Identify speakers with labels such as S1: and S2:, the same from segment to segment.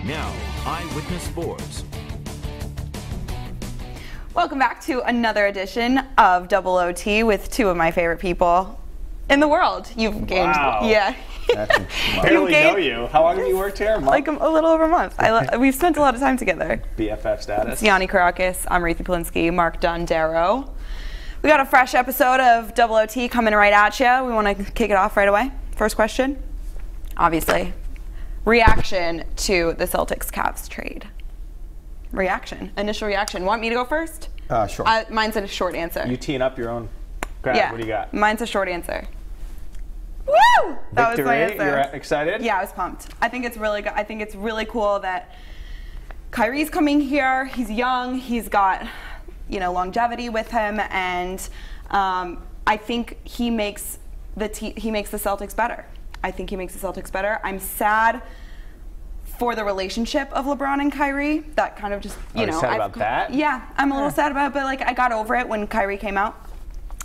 S1: Now, Eyewitness Sports.
S2: Welcome back to another edition of Double OT with two of my favorite people in the world. You've gained, yeah.
S3: I barely know you. How long have you worked here?
S2: Like a little over a month. We've spent a lot of time together.
S3: BFF status.
S2: It's Yanni Karakis. I'm Reetha Polinsky. Mark Dondero. We got a fresh episode of Double OT coming right at you. We want to kick it off right away. First question, obviously, reaction to the Celtics-Cavs trade. Initial reaction. Want me to go first?
S4: Sure.
S2: Mine's a short answer.
S3: You teeing up your own crap.
S2: Yeah.
S3: What do you got?
S2: Mine's a short answer. Woo! That
S3: Victory.
S2: was my answer.
S3: You're excited?
S2: Yeah, I was pumped. I think it's really good. I think it's really cool that Kyrie's coming here. He's young. He's got, longevity with him, and I think he makes the Celtics better. I think he makes the Celtics better. I'm sad for the relationship of LeBron and Kyrie. That kind of just,
S3: sad about that?
S2: Yeah, I'm a little sad about it, but I got over it when Kyrie came out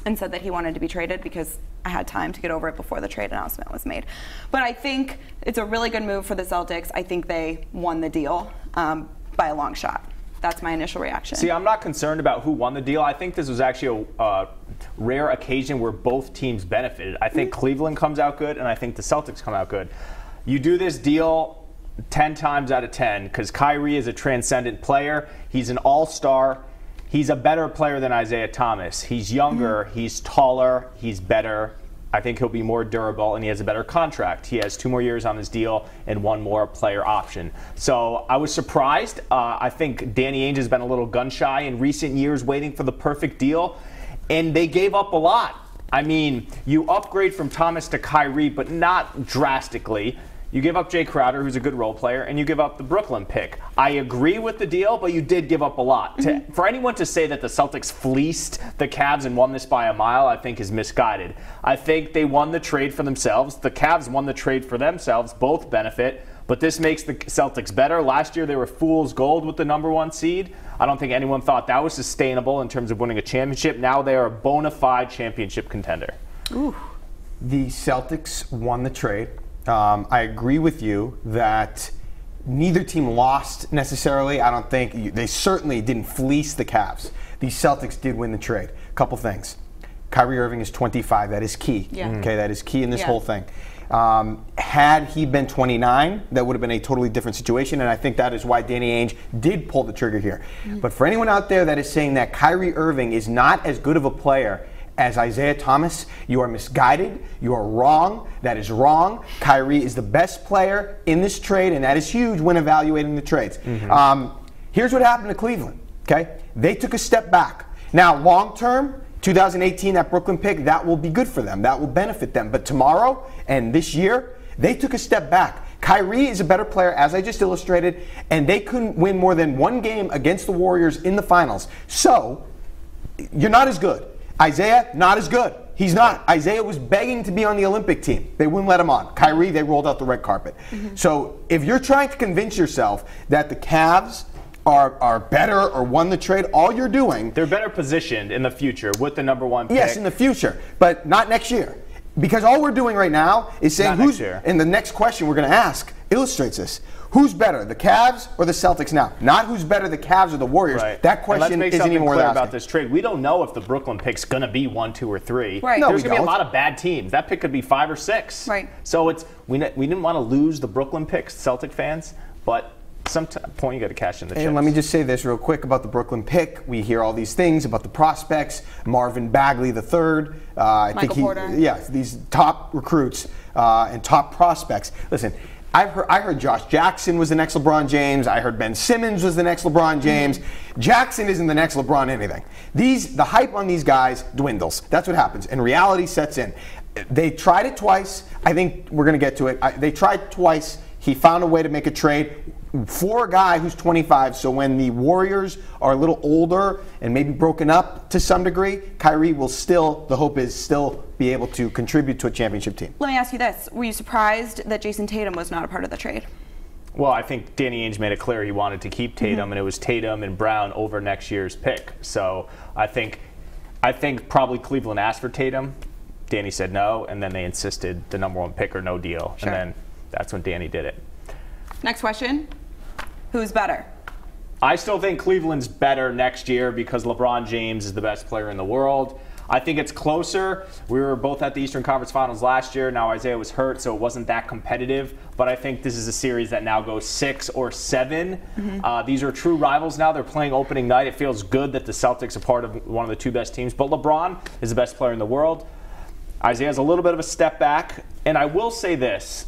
S2: and said that he wanted to be traded because I had time to get over it before the trade announcement was made. But I think it's a really good move for the Celtics. I think they won the deal by a long shot. That's my initial reaction.
S3: See, I'm not concerned about who won the deal. I think this was actually a rare occasion where both teams benefited. I think Cleveland comes out good, and I think the Celtics come out good. You do this deal 10 times out of 10 because Kyrie is a transcendent player. He's an all-star. He's a better player than Isaiah Thomas. He's younger. He's taller. He's better. I think he'll be more durable, and he has a better contract. He has 2 more years on his deal and 1 more player option. So I was surprised. I think Danny Ainge has been a little gun-shy in recent years waiting for the perfect deal, and they gave up a lot. I mean, you upgrade from Thomas to Kyrie, but not drastically. You give up Jay Crowder, who's a good role player, and you give up the Brooklyn pick. I agree with the deal, but you did give up a lot. For anyone to say that the Celtics fleeced the Cavs and won this by a mile, I think is misguided. I think they won the trade for themselves. The Cavs won the trade for themselves. Both benefit, but this makes the Celtics better. Last year, they were fool's gold with the #1 seed. I don't think anyone thought that was sustainable in terms of winning a championship. Now they are a bona fide championship contender.
S2: Ooh.
S4: The Celtics won the trade. I agree with you that neither team lost necessarily. I don't think they certainly didn't fleece the Cavs. The Celtics did win the trade. A couple things. Kyrie Irving is 25. That is key.
S2: Yeah.
S4: Okay, that is key in this whole thing. Had he been 29, that would have been a totally different situation, and I think that is why Danny Ainge did pull the trigger here. But for anyone out there that is saying that Kyrie Irving is not as good of a player as Isaiah Thomas, you are misguided. You are wrong. That is wrong. Kyrie is the best player in this trade, and that is huge when evaluating the trades. Here's what happened to Cleveland. Okay, they took a step back. Now, long term, 2018, that Brooklyn pick, that will be good for them. That will benefit them. But tomorrow and this year, they took a step back. Kyrie is a better player, as I just illustrated, and they couldn't win more than 1 game against the Warriors in the finals. So, you're not as good. Isaiah, not as good. He's not. Isaiah was begging to be on the Olympic team. They wouldn't let him on. Kyrie, they rolled out the red carpet. So if you're trying to convince yourself that the Cavs are better or won the trade, all you're doing...
S3: They're better positioned in the future with the #1 pick.
S4: Yes, in the future, but not next year. Because all we're doing right now is saying who's... And the next question we're going to ask illustrates this. Who's better, the Cavs or the Celtics now? Not who's better, the Cavs or the Warriors.
S3: Right.
S4: That question isn't even worth asking.
S3: About this trade. We don't know if the Brooklyn pick's going to be 1, 2, or 3.
S2: Right.
S4: No,
S3: There's going to be a
S4: don't.
S3: lot of bad teams. That pick could be 5 or 6.
S2: Right.
S3: So we didn't want to lose the Brooklyn picks, Celtic fans, but some point you got to cash in the chips.
S4: And let me just say this real quick about the Brooklyn pick. We hear all these things about the prospects. Marvin Bagley III.
S2: Michael Porter.
S4: Yeah, these top recruits and top prospects. Listen, I heard Josh Jackson was the next LeBron James. I heard Ben Simmons was the next LeBron James. Jackson isn't the next LeBron anything. The hype on these guys dwindles. That's what happens, and reality sets in. They tried it twice. I think we're going to get to it. They tried twice. He found a way to make a trade for a guy who's 25. So when the Warriors are a little older and maybe broken up to some degree, Kyrie will still, the hope is, still be able to contribute to a championship team.
S2: Let me ask you this. Were you surprised that Jason Tatum was not a part of the trade?
S3: Well, I think Danny Ainge made it clear he wanted to keep Tatum, and it was Tatum and Brown over next year's pick. So I think probably Cleveland asked for Tatum. Danny said no, and then they insisted the #1 pick or no deal.
S2: Sure.
S3: And then that's when Danny did it.
S2: Next question. Who's better?
S3: I still think Cleveland's better next year because LeBron James is the best player in the world. I think it's closer. We were both at the Eastern Conference Finals last year. Now Isaiah was hurt, so it wasn't that competitive. But I think this is a series that now goes 6 or 7. These are true rivals now. They're playing opening night. It feels good that the Celtics are part of one of the 2 best teams. But LeBron is the best player in the world. Isaiah's a little bit of a step back. And I will say this.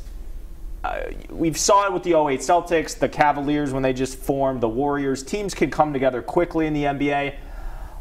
S3: We saw it with the 08 Celtics, the Cavaliers when they just formed, the Warriors. Teams can come together quickly in the NBA.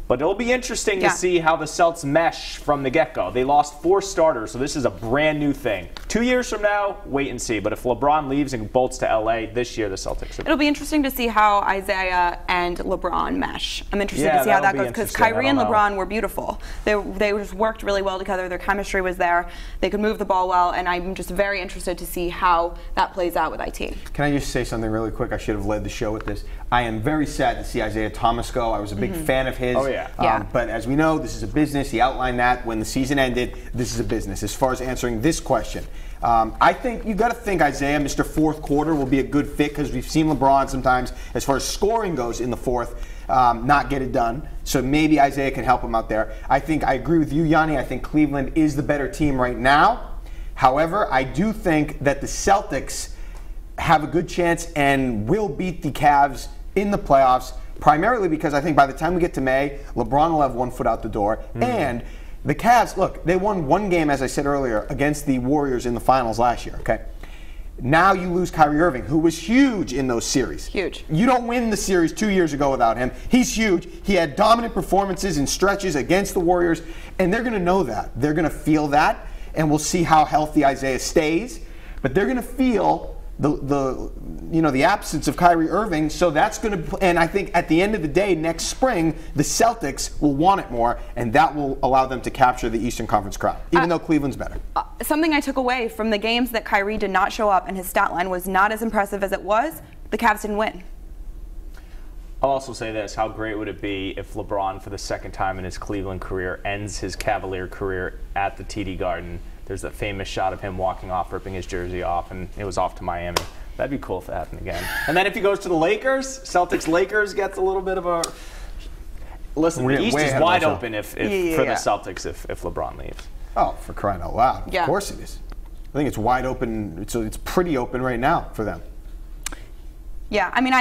S3: But it'll be interesting to see how the Celts mesh from the get-go. They lost 4 starters, so this is a brand new thing. 2 years from now, wait and see. But if LeBron leaves and bolts to LA this year, the Celtics are.
S2: It'll be interesting to see how Isaiah and LeBron mesh. I'm interested to see how that goes because Kyrie and LeBron were beautiful. They just worked really well together. Their chemistry was there. They could move the ball well, and I'm just very interested to see how that plays out with IT.
S4: Can I just say something really quick? I should have led the show with this. I am very sad to see Isaiah Thomas go. I was a big fan of his.
S3: Oh, yeah.
S4: But as we know, this is a business. He outlined that when the season ended. This is a business. As far as answering this question, I think you've got to think Isaiah, Mr. Fourth Quarter, will be a good fit because we've seen LeBron sometimes, as far as scoring goes in the fourth, not get it done. So maybe Isaiah can help him out there. I agree with you, Yanni. I think Cleveland is the better team right now. However, I do think that the Celtics have a good chance and will beat the Cavs in the playoffs, primarily because I think by the time we get to May, LeBron will have one foot out the door. And the Cavs, look, they won 1 game, as I said earlier, against the Warriors in the finals last year, okay? Now you lose Kyrie Irving, who was huge in those series.
S2: Huge.
S4: You don't win the series 2 years ago without him. He's huge. He had dominant performances and stretches against the Warriors, and they're going to know that. They're going to feel that, and we'll see how healthy Isaiah stays. But they're going to feel the absence of Kyrie Irving, so that's going to, and I think at the end of the day, next spring, the Celtics will want it more, and that will allow them to capture the Eastern Conference crowd, even though Cleveland's better.
S2: Something I took away from the games that Kyrie did not show up and his stat line was not as impressive as it was, the Cavs didn't win.
S3: I'll also say this. How great would it be if LeBron, for the second time in his Cleveland career, ends his Cavalier career at the TD Garden? There's that famous shot of him walking off, ripping his jersey off, and it was off to Miami. That'd be cool if that happened again. And then if he goes to the Lakers, Celtics-Lakers gets a little bit of a... Listen, the East is wide open for the Celtics if LeBron leaves.
S4: Oh, for crying out loud.
S2: Yeah.
S4: Of course it is. I think it's wide open. It's pretty open right now for them.
S2: Yeah, I mean,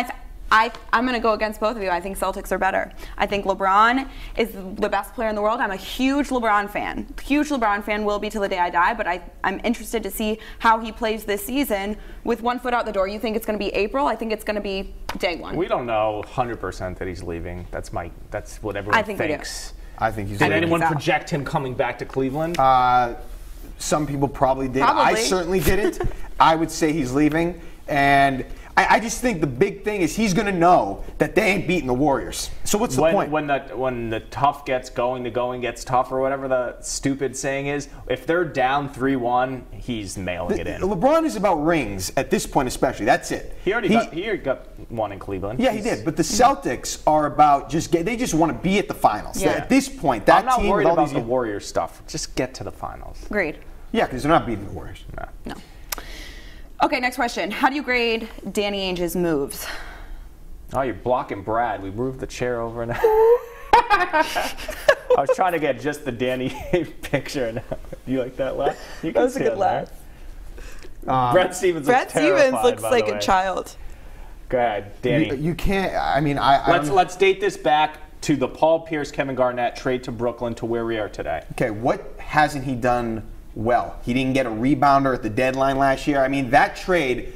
S2: I'm going to go against both of you. I think Celtics are better. I think LeBron is the best player in the world. I'm a huge LeBron fan. Huge LeBron fan, will be till the day I die, but I'm interested to see how he plays this season with 1 foot out the door. You think it's going to be April? I think it's going to be day 1.
S3: We don't know 100% that he's leaving. That's what everyone thinks.
S4: I think he's
S3: Did anyone project him coming back to Cleveland?
S4: Some people probably did.
S2: Probably.
S4: I certainly didn't. I would say he's leaving, and I just think the big thing is he's going to know that they ain't beating the Warriors. So what's the point?
S3: When the tough gets going, the going gets tough, or whatever the stupid saying is, if they're down 3-1, he's mailing it in.
S4: LeBron is about rings at this point especially. That's it.
S3: He already got one in Cleveland.
S4: Yeah, he did. But the Celtics are about they just want to be at the finals.
S2: Yeah.
S4: At this point, that
S3: I'm not
S4: team
S3: worried
S4: with all
S3: about
S4: these
S3: the Warriors stuff. Just get to the finals.
S2: Agreed.
S4: Yeah, because they're not beating the Warriors.
S2: No. Okay, next question. How do you grade Danny Ainge's moves?
S3: Oh, you're blocking Brad. We moved the chair over and I was trying to get just the Danny picture. You like that laugh? That
S2: was a good laugh.
S3: Brad Stevens
S2: looks like a child.
S3: Go ahead, Danny.
S4: You can't. I mean,
S3: let's date this back to the Paul Pierce, Kevin Garnett trade to Brooklyn to where we are today.
S4: Okay, what hasn't he done well? He didn't get a rebounder at the deadline last year. I mean, that trade,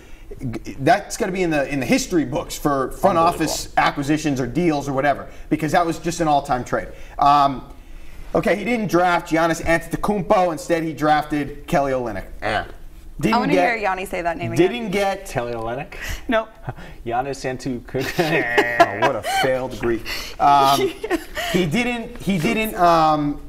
S4: that's going to be in the history books for front office acquisitions or deals or whatever, because that was just an all-time trade. Okay, he didn't draft Giannis Antetokounmpo. Instead, he drafted Kelly Olynyk.
S2: I want to hear Yanni say that name again.
S4: Didn't get
S3: Kelly Olynyk?
S2: Nope.
S3: Giannis Antetokounmpo.
S4: Oh, what a failed Greek. He didn't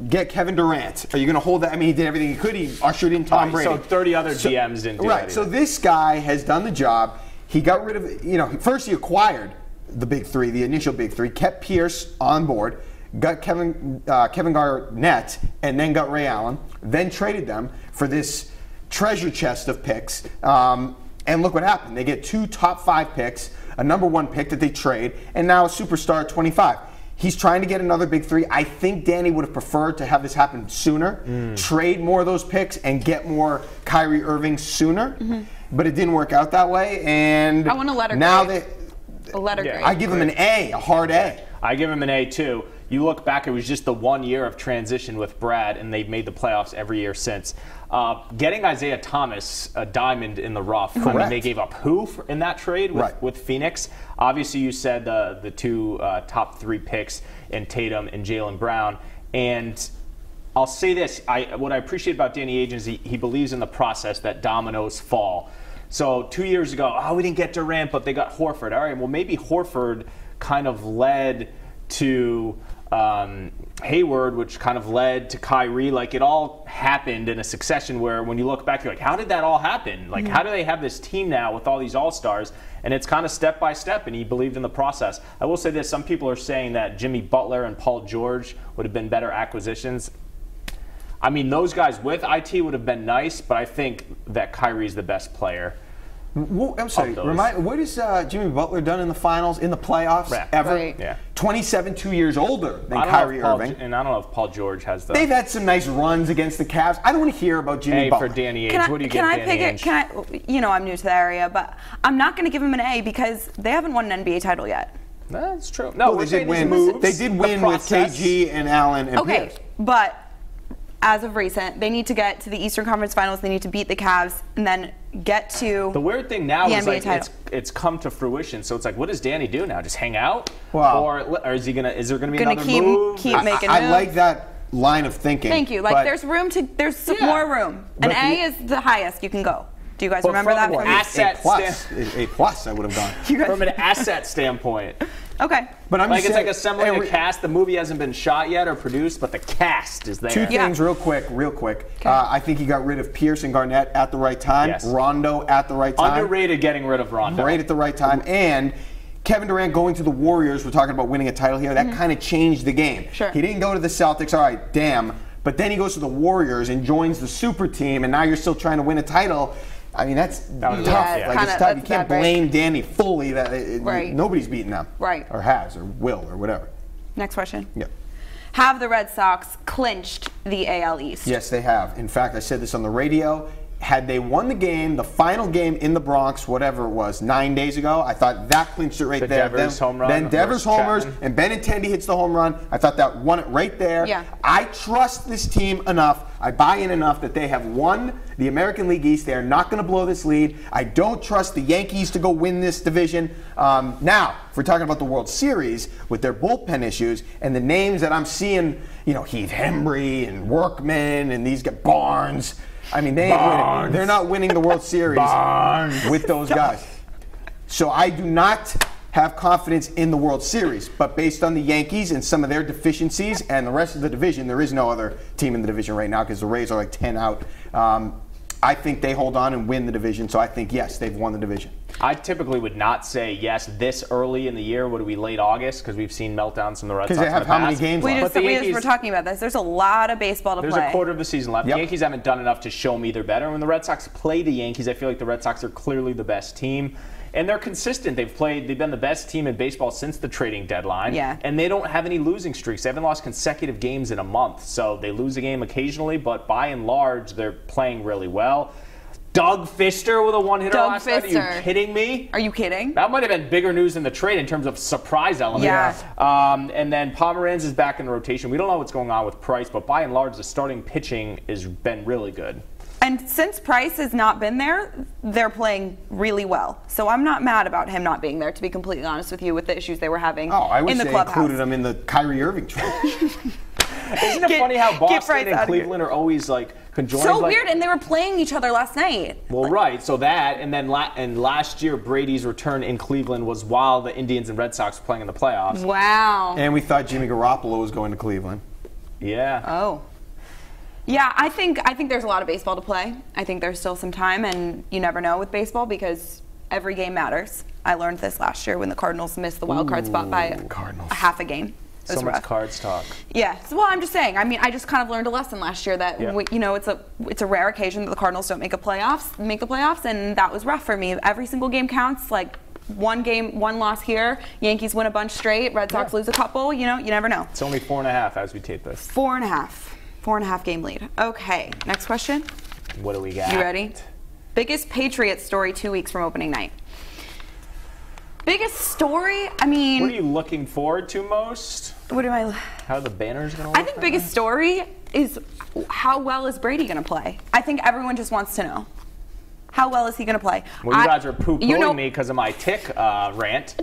S4: get Kevin Durant. Are you going to hold that? I mean, he did everything he could. He ushered in Tom Brady.
S3: So 30 other GMs didn't do that.
S4: Right. So this guy has done the job. He got rid of, first he acquired the big three, the initial big three, kept Pierce on board, got Kevin Garnett, and then got Ray Allen, then traded them for this treasure chest of picks. And look what happened. They get 2 top 5 picks, a number 1 pick that they trade, and now a superstar at 25. He's trying to get another big 3. I think Danny would have preferred to have this happen sooner, trade more of those picks, and get more Kyrie Irving sooner. But it didn't work out that way. And
S2: I want a letter grade. A letter grade.
S4: I give him an A, a hard A.
S3: I give him an A too. You look back, it was just the 1 year of transition with Brad, and they've made the playoffs every year since. Getting Isaiah Thomas, a diamond in the rough. I mean, they gave up who in that trade with Phoenix? Obviously, you said the 2 top 3 picks in Tatum and Jaylen Brown. And I'll say this, what I appreciate about Danny Ainge is he believes in the process that dominoes fall. So 2 years ago, we didn't get Durant, but they got Horford. All right, well, maybe Horford kind of led to Hayward, which kind of led to Kyrie. Like, it all happened in a succession where when you look back, you're like, how did that all happen? Like, how do they have this team now with all these all-stars? And it's kind of step by step, and he believed in the process. I will say this, some people are saying that Jimmy Butler and Paul George would have been better acquisitions. I mean, those guys with IT would have been nice, but I think that Kyrie's the best player.
S4: Well, I'm sorry, what has Jimmy Butler done in the finals, in the playoffs, ever?
S2: Right.
S3: Yeah.
S4: 27, 2 years older than Kyrie Irving.
S3: And I don't know if Paul George has the...
S4: They've had some nice runs against the Cavs. I don't want to hear about Jimmy Butler.
S3: For Danny Ainge. What do you give Danny Ainge?
S2: You know, I'm new to the area, but I'm not going to give him an A because they haven't won an NBA title yet.
S3: That's true. No,
S4: they did win. They did win with KG and Allen and Pierce.
S2: But as of recent, they need to get to the Eastern Conference Finals. They need to beat the Cavs and then get to
S3: the weird thing now is
S2: like
S3: it's come to fruition. So it's like, what does Danny do now? Just hang out, or is he gonna? Is there gonna be another move?
S2: Keep making moves.
S4: I like that line of thinking.
S2: Thank you. Like, there's room to. There's more room. An A is the highest you can go. Do you guys remember that?
S3: From an asset
S4: A plus, I would have gone.
S3: From an asset standpoint.
S2: Okay.
S4: But I'm
S3: like,
S4: just
S3: it's like assembling a cast. The movie hasn't been shot yet or produced, but the cast is there.
S4: 2 things real quick.
S2: Okay.
S4: I think he got rid of Pierce and Garnett at the right time.
S3: Yes.
S4: Rondo at the right time.
S3: Underrated getting rid of Rondo.
S4: Right at the right time. And Kevin Durant going to the Warriors, we're talking about winning a title here, that kind of changed the game.
S2: Sure.
S4: He didn't go to the Celtics, all right, damn. But then he goes to the Warriors and joins the super team, and now you're still trying to win a title. I mean, that's tough. Like, it's tough. You can't blame Danny fully. Nobody's beaten them.
S2: Right.
S4: Or has, or will, or whatever.
S2: Next question.
S4: Yeah.
S2: Have the Red Sox clinched the AL East?
S4: Yes, they have. In fact, I said this on the radio. Had they won the game, the final game in the Bronx, whatever it was, 9 days ago, I thought that clinched it right there.
S3: Devers home run.
S4: Then Devers homers, and Benintendi hits the home run. I thought that won it right there.
S2: Yeah.
S4: I trust this team enough. I buy in enough that they have won the American League East. They are not going to blow this lead. I don't trust the Yankees to go win this division. Now, if we're talking about the World Series with their bullpen issues and the names that I'm seeing, Heath Hembry and Workman and these guys, Barnes. I mean, they ain't winning. They're not winning the World Series with those guys. So I do not have confidence in the World Series. But based on the Yankees and some of their deficiencies and the rest of the division, there is no other team in the division right now because the Rays are like 10 out. I think they hold on and win the division. So I think, yes, they've won the division.
S3: I typically would not say yes this early in the year. Would it be late August? Because we've seen meltdowns from the Red Sox.
S4: Because they have how many games left?
S2: We just were talking about this. There's a lot of baseball to play.
S3: There's a quarter of the season left. The Yankees haven't done enough to show me they're better. When the Red Sox play the Yankees, I feel like the Red Sox are clearly the best team. And they're consistent. They've been the best team in baseball since the trading deadline.
S2: Yeah.
S3: And they don't have any losing streaks. They haven't lost consecutive games in a month. So they lose a game occasionally, but by and large, they're playing really well. Doug Fister with a one-hitter last night. Are you kidding me?
S2: Are you kidding?
S3: That might have been bigger news in the trade in terms of surprise element.
S2: Yeah.
S3: And then Pomeranz is back in the rotation. We don't know what's going on with Price, but by and large, the starting pitching has been really good.
S2: And since Price has not been there, they're playing really well. So I'm not mad about him not being there, to be completely honest with you, with the issues they were having
S4: I wish
S2: in the
S4: they
S2: clubhouse.
S4: included him in the Kyrie Irving trade.
S3: Isn't it funny how Boston and Cleveland are always like conjoined?
S2: So weird, and they were playing each other last night.
S3: Well, right. So that, and then last year, Brady's return in Cleveland was while the Indians and Red Sox were playing in the playoffs.
S2: Wow.
S4: And we thought Jimmy Garoppolo was going to Cleveland.
S3: Yeah.
S2: Oh. Yeah, I think there's a lot of baseball to play. I think there's still some time, and you never know with baseball because every game matters. I learned this last year when the Cardinals missed the wild card spot by a half a game. It was
S3: So much
S2: rough.
S3: cards talk.
S2: Yeah. Well, I'm just saying. I mean, I just kind of learned a lesson last year that it's a rare occasion that the Cardinals don't make the playoffs, and that was rough for me. Every single game counts. Like one game, one loss here. Yankees win a bunch straight. Red Sox lose a couple. You never know.
S3: It's only 4.5 as we tape this.
S2: 4.5 game lead. Okay. Next question.
S3: What do we got?
S2: You ready? Biggest Patriots story 2 weeks from opening night. Biggest story? I mean,
S3: What are you looking forward to most?
S2: what do I?
S3: How are the banners going to look?
S2: I think biggest story is how well is Brady going to play? I think everyone just wants to know. How well is he going to play?
S3: Well, you guys are poo-pooing me because of my tick rant.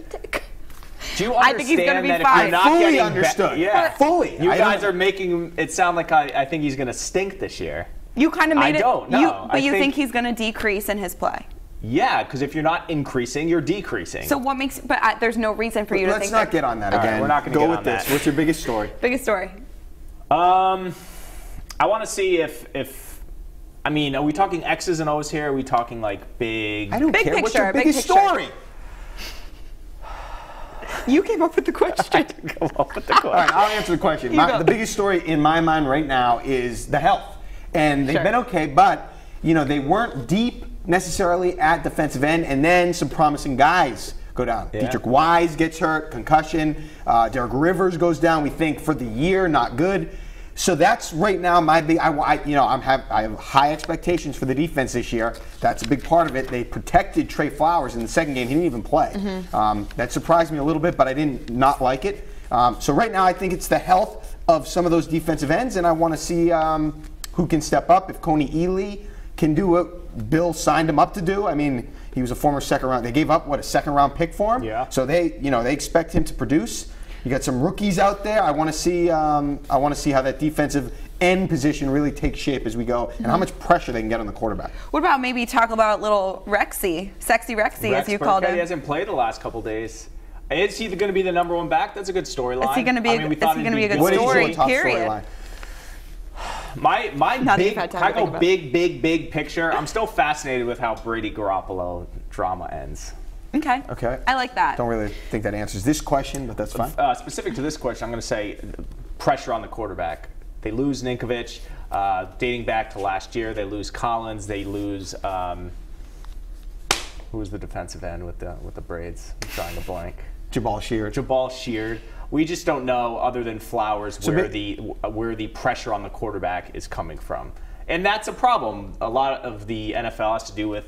S3: Do you understand
S2: I think he's gonna be
S3: that
S2: fine.
S3: if you're not
S4: Fully
S3: getting
S4: understood.
S3: yeah,
S4: Fully.
S3: You
S4: I
S3: guys
S4: don't-
S3: are making it sound like I think he's going to stink this year.
S2: You kind of made
S3: I
S2: it.
S3: don't know.
S2: But you think he's going to decrease in his play?
S3: Yeah, because if you're not increasing, you're decreasing.
S2: So what makes? But there's no reason for you to
S4: Let's
S2: think.
S4: not get on that
S3: All right,
S4: again.
S3: we're not gonna
S4: Go
S3: get
S4: with
S3: on
S4: this.
S3: that.
S4: What's your biggest story?
S2: Biggest story.
S3: I want to see if I mean, are we talking X's and O's here? Are we talking like big?
S4: I don't
S2: Big
S4: care. What's your
S2: picture, big
S4: biggest
S2: picture.
S4: story?
S2: You came up with the question.
S3: Go up with the
S4: All right, I'll answer the question.
S2: You go.
S4: The biggest story in my mind right now is the health. And they've
S2: Sure.
S4: been okay, but they weren't deep necessarily at defensive end, and then some promising guys go down.
S3: Yeah.
S4: Dietrich Wise gets hurt, concussion. Derek Rivers goes down, we think, for the year, not good. So that's right now my big. I have high expectations for the defense this year. That's a big part of it. They protected Trey Flowers in the second game. He didn't even play. That surprised me a little bit, but I didn't not like it. So right now I think it's the health of some of those defensive ends, and I want to see who can step up. If Coney Ely can do what Bill signed him up to do. I mean, he was a former second round. They gave up a second round pick for him.
S3: Yeah.
S4: So they expect him to produce. You got some rookies out there. I want to see how that defensive end position really takes shape as we go, and how much pressure they can get on the quarterback.
S2: What about maybe talk about little Rexy, sexy Rexy, as you called
S3: Burkhead,
S2: him?
S3: He hasn't played the last couple days. Is he going to be the number one back? That's a good storyline.
S2: Is he going to be?
S3: I mean, we thought
S2: is he
S3: he'd
S2: going to be a good
S4: What is
S2: story?
S4: your top
S2: Period.
S4: storyline?
S3: My
S2: Now that
S3: big,
S2: you've had time
S3: I
S2: to
S3: go
S2: think about it.
S3: big picture. I'm still fascinated with how Brady Garoppolo drama ends.
S2: Okay.
S4: Okay.
S2: I like that.
S4: Don't really think that answers this question, but that's fine.
S3: Specific to this question, I'm going to say pressure on the quarterback. They lose Ninkovich, dating back to last year. They lose Collins. They lose who was the defensive end with the braids? I'm trying to blank.
S4: Jabal Sheard.
S3: Jabal Sheard. We just don't know, other than Flowers,
S4: So
S3: where the pressure on the quarterback is coming from, and that's a problem. A lot of the NFL has to do with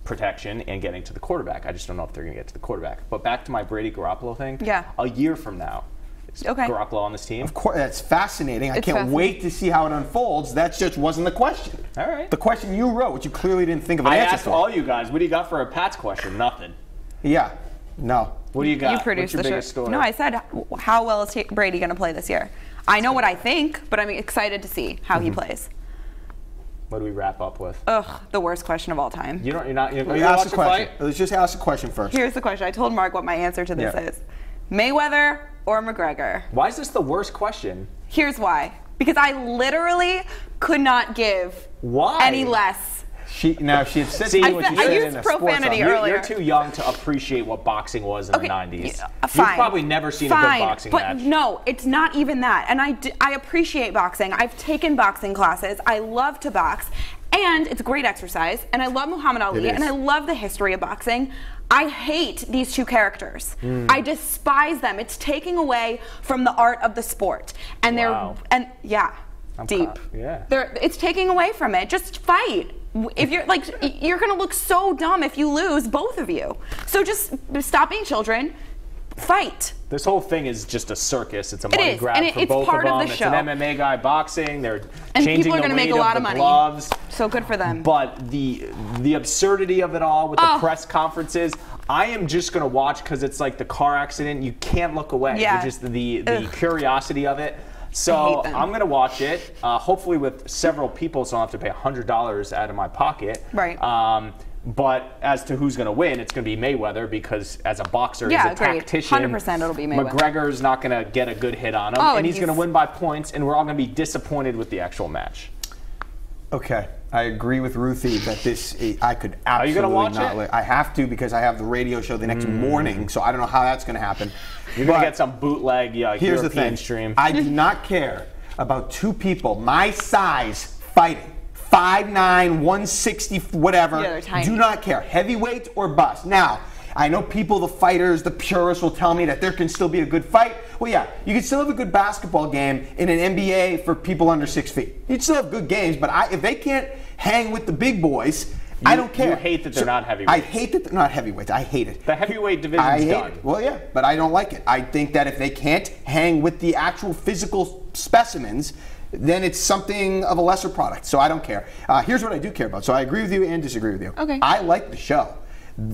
S3: protection and getting to the quarterback. I just don't know if they're going to get to the quarterback. But back to my Brady Garoppolo thing.
S2: Yeah.
S3: A year from now, is
S2: Okay.
S3: Garoppolo on this team?
S4: Of course, that's fascinating. I
S2: It's
S4: can't
S2: fascinating.
S4: wait to see how it unfolds. That just wasn't the question.
S3: All right.
S4: The question you wrote, which you clearly didn't think of an
S3: I
S4: answer
S3: asked
S4: for.
S3: all you guys, what do you got for a Pats question? Nothing.
S4: Yeah. No.
S3: What do you got?
S2: You produced
S3: What's your
S2: the
S3: biggest
S2: show.
S3: story?
S2: No, I said, how well is Brady going to play this year? I know what I think, but I'm excited to see how he plays.
S3: What do we wrap up with?
S2: Ugh, the worst question of all time.
S3: You're not. Are you
S4: Let's
S3: gonna
S4: ask
S3: watch
S4: the
S3: the
S4: question.
S3: fight?
S4: Let's just ask the question first.
S2: Here's the question. I told Mark what my answer to this
S4: Yeah.
S2: is. Mayweather or McGregor?
S3: Why is this the worst question?
S2: Here's why. Because I literally could not give
S3: Why?
S2: any less.
S4: She had said
S3: See,
S4: what
S3: I
S4: you
S3: said-
S4: said
S3: I
S2: used
S4: in a sports
S2: profanity
S4: article.
S2: earlier.
S3: You're too young to appreciate what boxing was in
S2: Okay,
S3: the 90s.
S2: fine.
S3: You've probably never seen a
S2: Fine,
S3: good boxing
S2: but
S3: match.
S2: no, it's not even that. And I appreciate boxing. I've taken boxing classes. I love to box. And it's great exercise. And I love Muhammad Ali.
S4: It is.
S2: And I love the history of boxing. I hate these two characters. I despise them. It's taking away from the art of the sport. And
S3: Wow.
S2: deep.
S3: Yeah.
S2: It's taking away from it. Just fight. If you're gonna look so dumb if you lose, both of you. So just stop being children. Fight.
S3: This whole thing is just a circus. It's a
S2: It
S3: money
S2: is,
S3: grab
S2: and
S3: for
S2: it's
S3: both
S2: part
S3: of
S2: of
S3: them.
S2: the
S3: It's
S2: show.
S3: an MMA guy boxing. They're
S2: And
S3: changing
S2: people are
S3: the
S2: gonna
S3: weight
S2: make a lot
S3: of
S2: of
S3: the
S2: money.
S3: gloves.
S2: So good for them.
S3: But the absurdity of it all with the press conferences, I am just going to watch because it's like the car accident. You can't look away.
S2: Yeah.
S3: Just the
S2: Ugh.
S3: curiosity of it.
S2: I
S3: So
S2: hate them.
S3: I'm going to watch it, hopefully with several people, so I don't have to pay $100 out of my pocket.
S2: Right.
S3: But as to who's going to win, it's going to be Mayweather because as a boxer,
S2: Yeah,
S3: he's a
S2: agreed.
S3: tactician.
S2: 100% it'll be Mayweather.
S3: McGregor's not going to get a good hit on him,
S2: Oh,
S3: and
S2: and
S3: he's going to win by points, and we're all going to be disappointed with the actual match.
S4: Okay. I agree with Ruthie that I could absolutely
S3: Are you gonna watch
S4: not.
S3: it?
S4: I have to because I have the radio show the next morning, so I don't know how that's going to happen.
S3: You're going to get some bootleg
S4: here's
S3: European
S4: the thing.
S3: stream.
S4: I do not care about two people my size fighting. 5'9", 160, whatever.
S2: Yeah, they're tiny.
S4: Do not care. Heavyweight or bust. Now, I know people, the fighters, the purists will tell me that there can still be a good fight. Well, yeah, you can still have a good basketball game in an NBA for people under 6 feet. You can still have good games, but if they can't hang with the big boys, I don't care.
S3: You hate that they're not heavyweights.
S4: I hate that they're not heavyweights. I hate it.
S3: The heavyweight division's done.
S4: Well, yeah, but I don't like it. I think that if they can't hang with the actual physical specimens, then it's something of a lesser product. So I don't care. Here's what I do care about. So I agree with you and disagree with you.
S2: Okay.
S4: I like the show.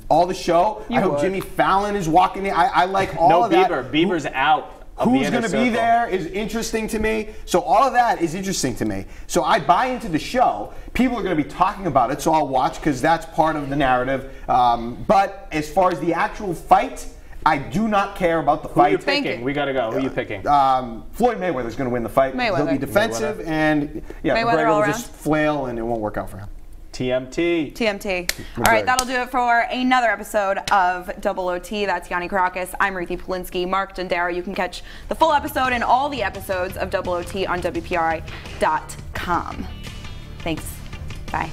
S4: All the show. I hope Jimmy Fallon is walking in. I like all of that.
S3: No, Bieber's out.
S4: Who's going to be there is interesting to me. So all of that is interesting to me. So I buy into the show. People are going to be talking about it, so I'll watch because that's part of the narrative. But as far as the actual fight, I do not care about the fight.
S3: Who are you picking? We got to go. Who are you picking?
S4: Floyd Mayweather's going to win the fight.
S2: Mayweather.
S4: He'll be defensive, and
S2: Mayweather
S4: McGregor
S2: all
S4: will
S2: around.
S4: just flail, and it won't work out for him.
S2: TMT. All right, that'll do it for another episode of Double OT. That's Yanni Caracas. I'm Ruthie Polinsky. Mark Dondero. You can catch the full episode and all the episodes of Double OT on WPRI.com. Thanks. Bye.